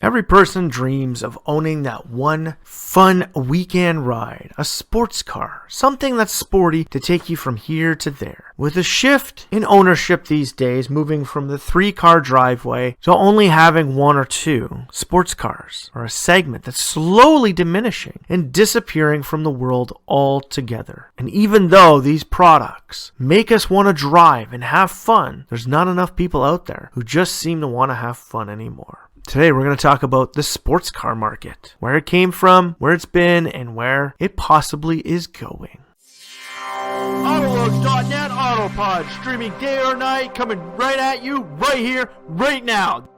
Every person dreams of owning that one fun weekend ride, a sports car, something that's sporty to take you from here to there. With a shift in ownership these days, moving from the 3-car driveway to only having 1 or 2, sports cars are a segment that's slowly diminishing and disappearing from the world altogether. And even though these products make us want to drive and have fun, there's not enough people out there who just seem to want to have fun anymore. Today we're going to talk about the sports car market, where it came from, where it's been, and where it possibly is going. AutoLooks.net Autopod, streaming day or night, coming right at you, right here, right now.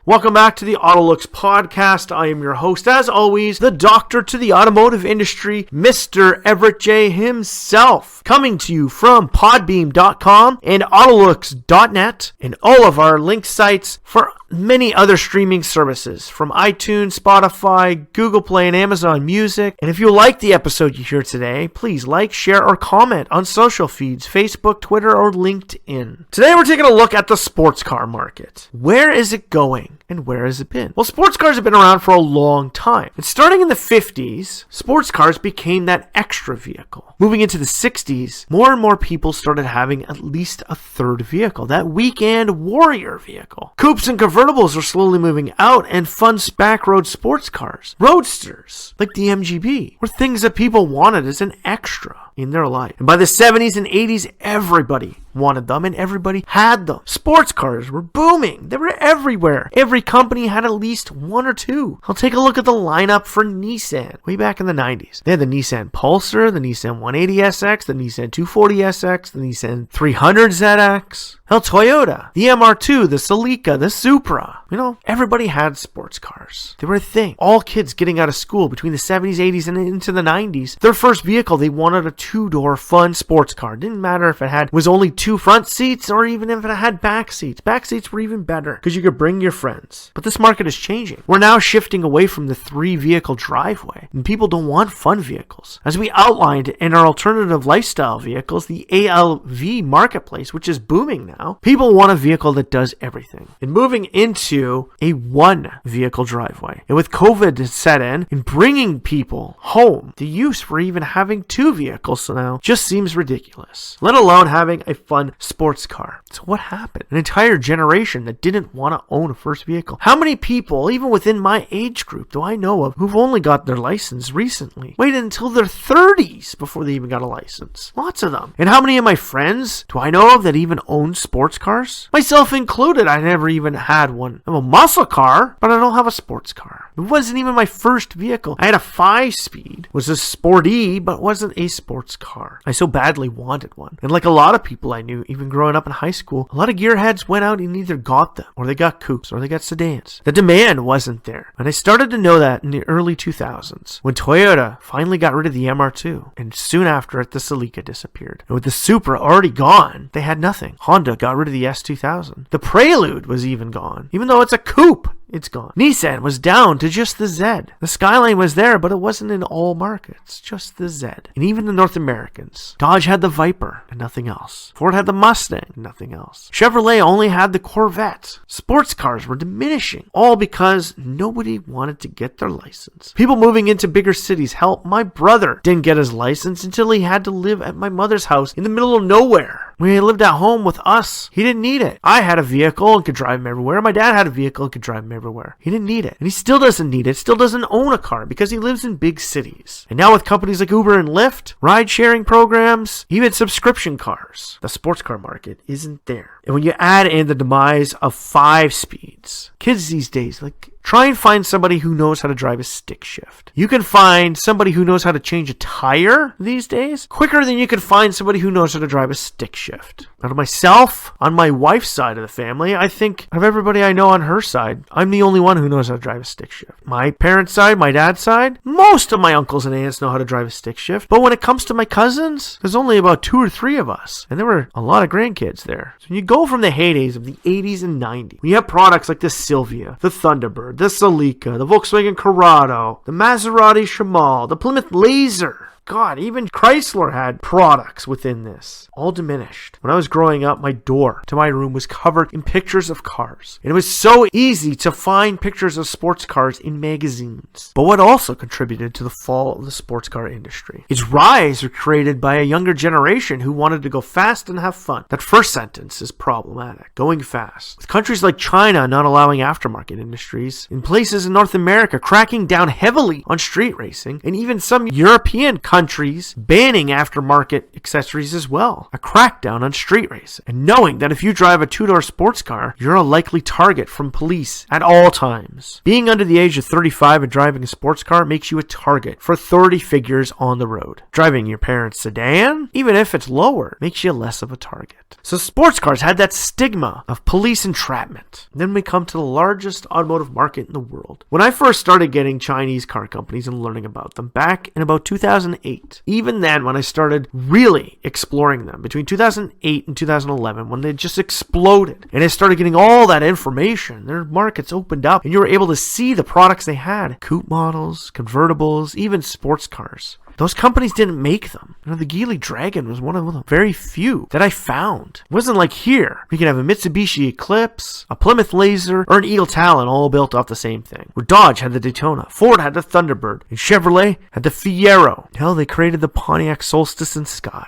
Welcome back to the AutoLooks podcast. I am your host, as always, the doctor to the automotive industry, Mr. Everett J himself, coming to you from podbeam.com and AutoLooks.net and all of our link sites for many other streaming services from iTunes, Spotify, Google Play, and Amazon Music. And if you like the episode you hear today, please like, share, or comment on social feeds, Facebook, Twitter, or LinkedIn. Today we're taking a look at the sports car market. Where is it going? And where has it been? Well, sports cars have been around for a long time. And starting in the 50s, sports cars became that extra vehicle. Moving into the 60s, more and more people started having at least a third vehicle, that weekend warrior vehicle. Coupes and convertibles are slowly moving out, and fun backroad sports cars, roadsters, like the MGB, were things that people wanted as an extra in their life. And by the 70s and 80s, everybody wanted them and everybody had them. Sports cars were booming. They were everywhere. Every company had at least 1 or 2. I'll take a look at the lineup for Nissan way back in the 90s. They had the Nissan Pulsar, the Nissan 180SX, the Nissan 240SX, the Nissan 300ZX. Hell, Toyota, the MR2, the Celica, the Supra. Everybody had sports cars. They were a thing. All kids getting out of school between the 70s, 80s, and into the 90s, their first vehicle, they wanted a 2-door fun sports car. Didn't matter if it was only 2 front seats or even if it had back seats. Back seats were even better because you could bring your friends. But this market is changing. We're now shifting away from the 3-vehicle driveway, and people don't want fun vehicles. As we outlined in our alternative lifestyle vehicles, the ALV marketplace, which is booming now, people want a vehicle that does everything. And moving into a 1-vehicle driveway. And with COVID set in and bringing people home, the use for even having 2 vehicles now just seems ridiculous, let alone having a fun sports car. So what happened? An entire generation that didn't want to own a first vehicle. How many people, even within my age group, do I know of who've only got their license recently? Waited until their 30s before they even got a license. Lots of them. And how many of my friends do I know of that even own sports cars? Myself included, I never even had one. I have a muscle car, but I don't have a sports car. It wasn't even my first vehicle. I had a 5-speed, was a sporty, but wasn't a sports car. I so badly wanted one. And like a lot of people I knew, even growing up in high school, a lot of gearheads went out and either got them, or they got coupes, or they got sedans. The demand wasn't there. And I started to know that in the early 2000s, when Toyota finally got rid of the MR2, and soon after it, the Celica disappeared. And with the Supra already gone, they had nothing. Honda got rid of the S2000. The Prelude was even gone. Even though it's a coupe, it's gone. Nissan was down to just the Z. The Skyline was there, but it wasn't in all markets, just the Z. And even the North Americans. Dodge had the Viper and nothing else. Ford had the Mustang and nothing else. Chevrolet only had the Corvette. Sports cars were diminishing, all because nobody wanted to get their license. People moving into bigger cities. Hell, my brother didn't get his license until he had to live at my mother's house in the middle of nowhere. When he lived at home with us, he didn't need it. I had a vehicle and could drive him everywhere. My dad had a vehicle and could drive him everywhere. He didn't need it. And he still doesn't need it. Still doesn't own a car because he lives in big cities. And now with companies like Uber and Lyft, ride-sharing programs, even subscription cars, the sports car market isn't there. And when you add in the demise of 5-speeds, kids these days, try and find somebody who knows how to drive a stick shift. You can find somebody who knows how to change a tire these days quicker than you can find somebody who knows how to drive a stick shift. Out of myself, on my wife's side of the family, I think of everybody I know on her side, I'm the only one who knows how to drive a stick shift. My parents' side, my dad's side, most of my uncles and aunts know how to drive a stick shift. But when it comes to my cousins, there's only about 2 or 3 of us. And there were a lot of grandkids there. So when you go from the heydays of the 80s and 90s, we have products like the Silvia, the Thunderbird, the Celica, the Volkswagen Corrado, the Maserati Shamal, the Plymouth Laser, God, even Chrysler had products within this. All diminished. When I was growing up, my door to my room was covered in pictures of cars. And it was so easy to find pictures of sports cars in magazines. But what also contributed to the fall of the sports car industry? Its rise was created by a younger generation who wanted to go fast and have fun. That first sentence is problematic. Going fast. With countries like China not allowing aftermarket industries, in places in North America cracking down heavily on street racing, and even some European countries banning aftermarket accessories as well. A crackdown on street racing. And knowing that if you drive a two-door sports car, you're a likely target from police at all times. Being under the age of 35 and driving a sports car makes you a target for 30 figures on the road. Driving your parents' sedan, even if it's lower, makes you less of a target. So sports cars had that stigma of police entrapment. Then we come to the largest automotive market in the world. When I first started getting Chinese car companies and learning about them back in about 2008, even then when I started really exploring them, between 2008 and 2011, when they just exploded, and I started getting all that information, their markets opened up, and you were able to see the products they had. Coupe models, convertibles, even sports cars. Those companies didn't make them. The Geely Dragon was one of the very few that I found. It wasn't like here. We can have a Mitsubishi Eclipse, a Plymouth Laser, or an Eagle Talon all built off the same thing. Where Dodge had the Daytona, Ford had the Thunderbird, and Chevrolet had the Fiero. Hell, they created the Pontiac Solstice and Sky.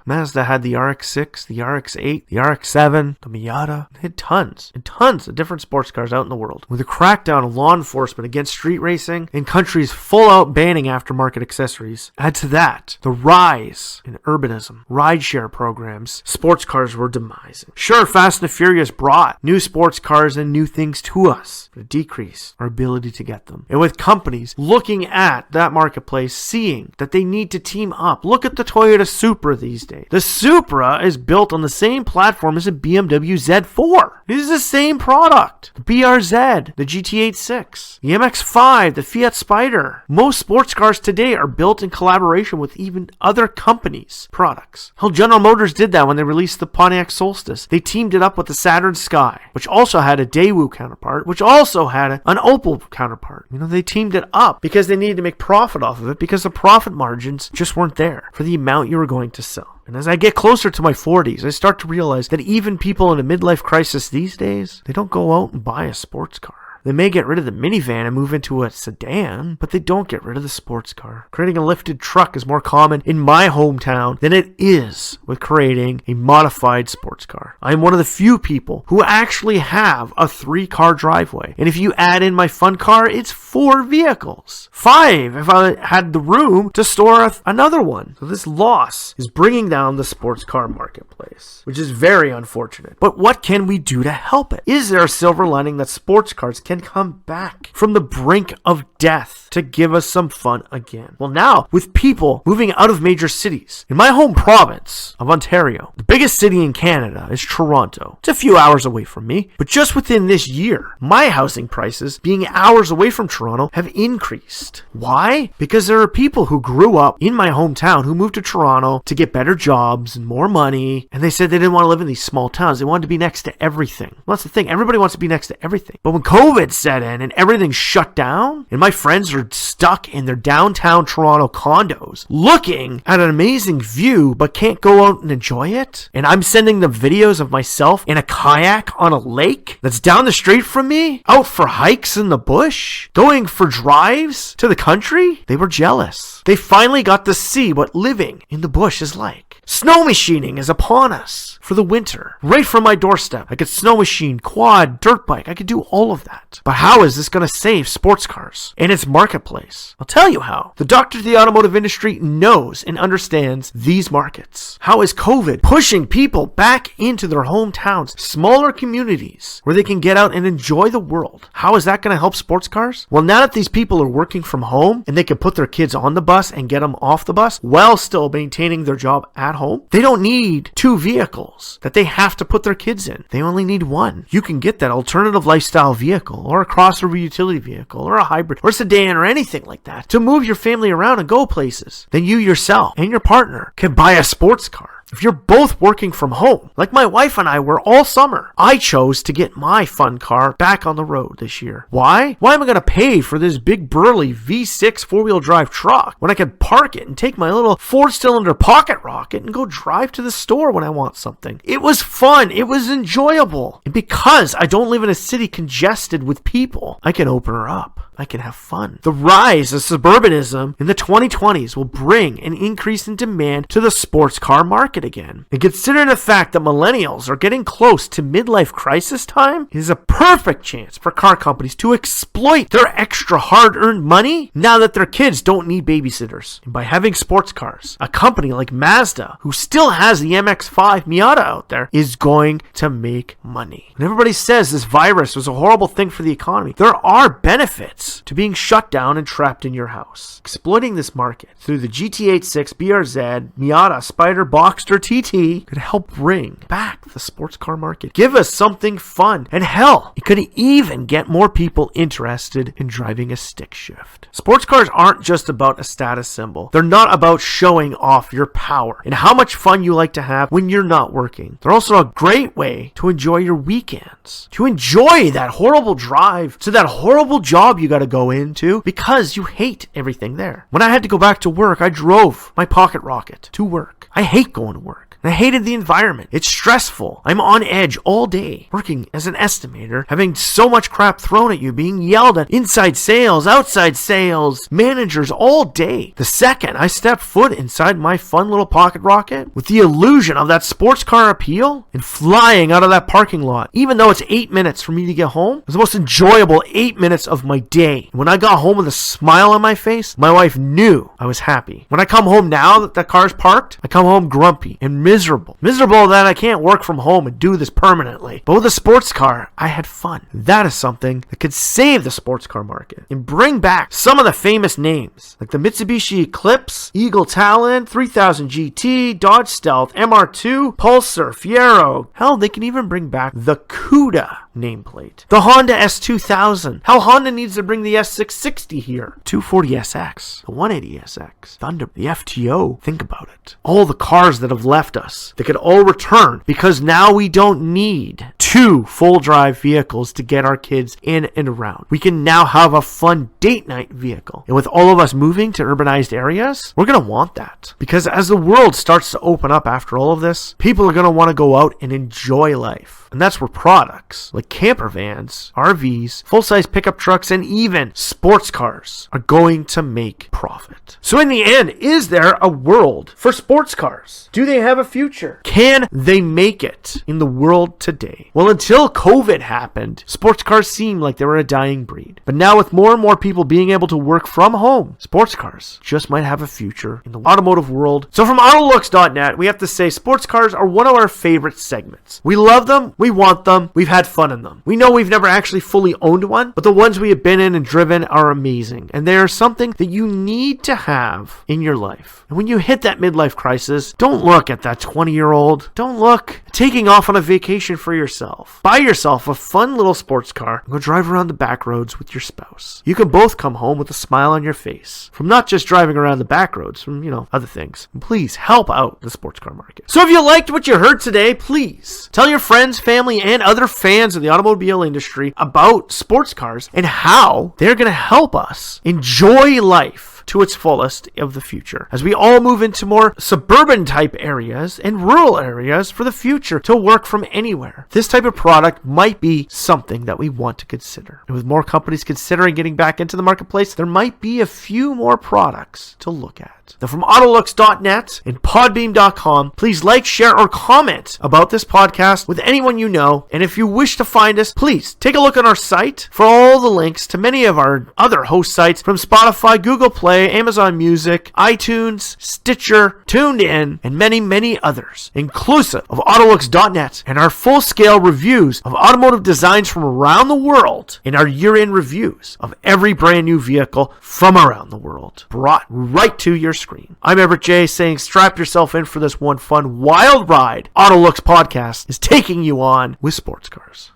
Mazda had the RX-6, the RX-8, the RX-7, the Miata. They had tons and tons of different sports cars out in the world. With a crackdown of law enforcement against street racing and countries full out banning aftermarket accessories, add to that the rise in urbanism, rideshare programs, sports cars were demising. Sure, Fast and the Furious brought new sports cars and new things to us, but it decreased our ability to get them. And with companies looking at that marketplace, seeing that they need to team up. Look at the Toyota Supra these days. The Supra is built on the same platform as a BMW Z4. It is the same product. The BRZ, the GT86, the MX-5, the Fiat Spider. Most sports cars today are built in collaboration with even other companies' products. Hell, General Motors did that when they released the Pontiac Solstice. They teamed it up with the Saturn Sky, which also had a Daewoo counterpart, which also had an Opel counterpart. They teamed it up because they needed to make profit off of it because the profit margins just weren't there for the amount you were going to sell. And as I get closer to my 40s, I start to realize that even people in a midlife crisis these days, they don't go out and buy a sports car. They may get rid of the minivan and move into a sedan, but they don't get rid of the sports car. Creating a lifted truck is more common in my hometown than it is with creating a modified sports car. I'm one of the few people who actually have a 3-car driveway. And if you add in my fun car, it's 4 vehicles. 5 if I had the room to store another one. So this loss is bringing down the sports car marketplace, which is very unfortunate. But what can we do to help it? Is there a silver lining that sports cars can come back from the brink of death to give us some fun again? Well, now, with people moving out of major cities, in my home province of Ontario, the biggest city in Canada is Toronto. It's a few hours away from me, but just within this year, my housing prices, being hours away from Toronto, have increased. Why? Because there are people who grew up in my hometown who moved to Toronto to get better jobs and more money, and they said they didn't want to live in these small towns. They wanted to be next to everything. Well, that's the thing. Everybody wants to be next to everything. But when COVID set in and everything shut down, and my friends are stuck in their downtown Toronto condos looking at an amazing view but can't go out and enjoy it, and I'm sending them videos of myself in a kayak on a lake that's down the street from me, out for hikes in the bush, going for drives to the country, they were jealous. They finally got to see what living in the bush is like. Snow machining is upon us for the winter, right from my doorstep. I could snow machine, quad, dirt bike. I could do all of that. But how is this going to save sports cars and its marketplace? I'll tell you how. The doctor of the automotive industry knows and understands these markets. How is COVID pushing people back into their hometowns, smaller communities where they can get out and enjoy the world? How is that going to help sports cars? Well, now that these people are working from home and they can put their kids on the bus and get them off the bus while still maintaining their job at home, they don't need 2 vehicles that they have to put their kids in. They only need 1. You can get that alternative lifestyle vehicle or a crossover utility vehicle or a hybrid or sedan or anything like that to move your family around and go places. Then you yourself and your partner can buy a sports car. If you're both working from home, like my wife and I were all summer, I chose to get my fun car back on the road this year. Why? Why am I going to pay for this big burly V6 four-wheel drive truck when I could park it and take my little four-cylinder pocket rocket and go drive to the store when I want something? It was fun. It was enjoyable. And because I don't live in a city congested with people, I can open her up. I can have fun. The rise of suburbanism in the 2020s will bring an increase in demand to the sports car market again. And considering the fact that millennials are getting close to midlife crisis time, it is a perfect chance for car companies to exploit their extra hard-earned money now that their kids don't need babysitters. And by having sports cars, a company like Mazda, who still has the MX-5 Miata out there, is going to make money. And everybody says this virus was a horrible thing for the economy. There are benefits to being shut down and trapped in your house. Exploiting this market through the GT86, BRZ, Miata, Spider, Boxster, TT could help bring back the sports car market. Give us something fun. And hell, it could even get more people interested in driving a stick shift. Sports cars aren't just about a status symbol. They're not about showing off your power and how much fun you like to have when you're not working. They're also a great way to enjoy your weekends, to enjoy that horrible drive to that horrible job you got to go into because you hate everything there. When I had to go back to work, I drove my pocket rocket to work. I hate going to work. I hated the environment. It's stressful. I'm on edge all day, working as an estimator, having so much crap thrown at you, being yelled at, inside sales, outside sales, managers all day. The second I stepped foot inside my fun little pocket rocket, with the illusion of that sports car appeal, and flying out of that parking lot, even though it's 8 minutes for me to get home, it was the most enjoyable 8 minutes of my day. When I got home with a smile on my face, my wife knew I was happy. When I come home now that the car's parked, I come home grumpy and miserable that I can't work from home and do this permanently. But with a sports car, I had fun. That is something that could save the sports car market and bring back some of the famous names like the Mitsubishi Eclipse, Eagle Talon, 3000 GT, Dodge Stealth, MR2, Pulsar, Fiero. Hell, they can even bring back the CUDA nameplate. The Honda S2000. Hell, Honda needs to bring the S660 here. 240SX, the 180SX, Thunder, the FTO. Think about it. All the cars that have left us, they could all return because now we don't need two full drive vehicles to get our kids in and around. We can now have a fun date night vehicle. And with all of us moving to urbanized areas, we're going to want that. Because as the world starts to open up after all of this, people are going to want to go out and enjoy life. And that's where products like camper vans, RVs, full-size pickup trucks, and even sports cars are going to make profit. So in the end, is there a world for sports cars? Do they have a future? Can they make it in the world today? Well, until COVID happened, sports cars seemed like they were a dying breed. But now with more and more people being able to work from home, sports cars just might have a future in the automotive world. So from AutoLooks.net, we have to say sports cars are one of our favorite segments. We love them. We want them. We've had fun in them. We know we've never actually fully owned one, but the ones we have been in and driven are amazing. And they are something that you need to have in your life. And when you hit that midlife crisis, don't look at that 20-year-old. Don't look taking off on a vacation for yourself. Buy yourself a fun little sports car and go drive around the back roads with your spouse. You can both come home with a smile on your face from not just driving around the back roads, from, other things. And please help out the sports car market. So if you liked what you heard today, please tell your friends, family, and other fans of the automobile industry about sports cars and how they're going to help us enjoy life to its fullest of the future as we all move into more suburban type areas and rural areas for the future to work from anywhere. This type of product might be something that we want to consider. And with more companies considering getting back into the marketplace, there might be a few more products to look at. Now from AutoLooks.net and Podbeam.com, please like, share, or comment about this podcast with anyone you know. And if you wish to find us, please take a look on our site for all the links to many of our other host sites from Spotify, Google Play, Amazon Music, iTunes, Stitcher, TuneIn, and many, many others, inclusive of AutoLooks.net and our full-scale reviews of automotive designs from around the world and our year-end reviews of every brand new vehicle from around the world, brought right to your screen. I'm Everett J saying strap yourself in for this one fun, wild ride AutoLooks podcast is taking you on with sports cars.